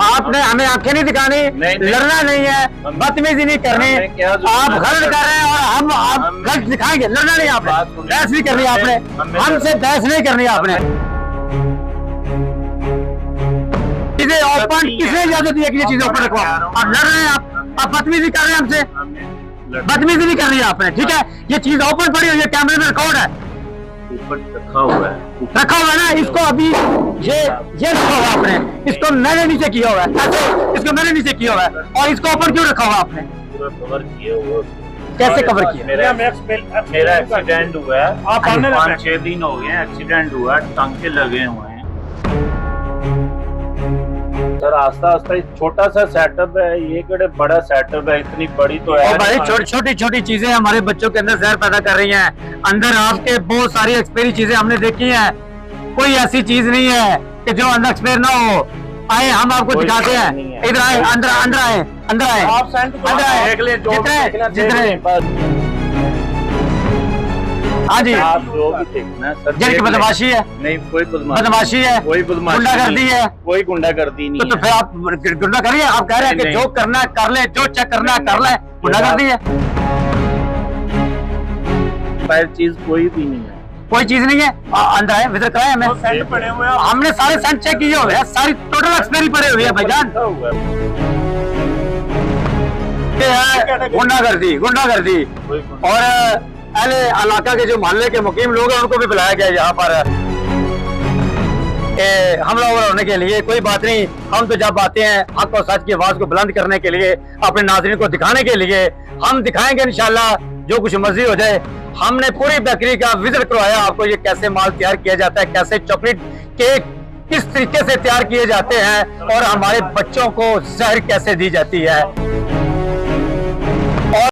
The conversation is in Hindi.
आपने हमें आंखें नहीं दिखानी, लड़ना नहीं है, बदतमीजी नहीं करनी। आप गलत कर रहे हैं और हम आप गलत दिखाएंगे। लड़ना नहीं आपने, बहस नहीं करनी आपने, हमसे बहस नहीं करनी आपने। चीजें ओपन किसने इजाजत दी है कि ये चीजें ओपन रखो? आप लड़ रहे हैं, आप बदतमीजी कर रहे हैं हमसे, बदतमीजी नहीं करनी है आपने, ठीक है? ये चीज ओपन पड़ी हुई है, कैमरे में रिकॉर्ड है, ऊपर रखा हुआ है ना। इसको अभी ये रखा हुआ आपने, इसको मैंने नीचे किया हुआ है, इसको मैंने नीचे किया हुआ है, और इसको ओपन क्यों रखा हुआ आपने? पूरा कवर किया हुआ। कैसे कवर किया? मेरा एक्सीडेंट हुआ है, 5-6 दिन हो गए एक्सीडेंट हुआ, टांके लगे हुए हैं सर। आस्ता आस्ता छोटा सा सेटअप है, ये केड़े बड़ा सेटअप है, इतनी बड़ी तो है भाई। छोटी छोटी चीजें हमारे बच्चों के अंदर जहर पैदा कर रही हैं। अंदर आपके बहुत सारी एक्सपायरी चीजें हमने देखी हैं, कोई ऐसी चीज नहीं है कि जो अंदर एक्सपायर ना हो। आए, हम आपको दिखाते हैं, इधर आए, अंदर आए, अंदर आए, अंदर आए, जितने हाँ जी, आप जो भी देखना सर, जिनकी बदमाशी है, नहीं कोई बदमाशी है, कोई गुंडागर्दी है, कोई गुंडागर्दी नहीं तो फिर आप गुंडा करिए। आप कह रहे हैं कि जो करना है कर ले, जो चेक करना है कर ले, गुंडागर्दी है। चीज कोई भी नहीं है, कोई चीज नहीं है। अंदर आए, विजिट कराए हमें, सेंट पड़े हुए हैं, हमने सारे सेंट चेक किए हुए हैं, सारी टोटल एक्सपायरी पड़े हुए हैं भाईजान। गुंडागर्दी और अहले इलाका के जो मोहल्ले के मुकीम लोग हैं उनको भी बुलाया गया यहाँ पर हमला होने के लिए। कोई बात नहीं, हम तो जब आते हैं हक और सच की आवाज को बुलंद करने के लिए, अपने नाज़रीन को दिखाने के लिए, हम दिखाएंगे इंशाल्लाह जो कुछ मर्जी हो जाए। हमने पूरी बेकरी का विजिट करवाया आपको, ये कैसे माल तैयार किया जाता है, कैसे चॉकलेट केक किस तरीके से तैयार किए जाते हैं, और हमारे बच्चों को जहर कैसे दी जाती है।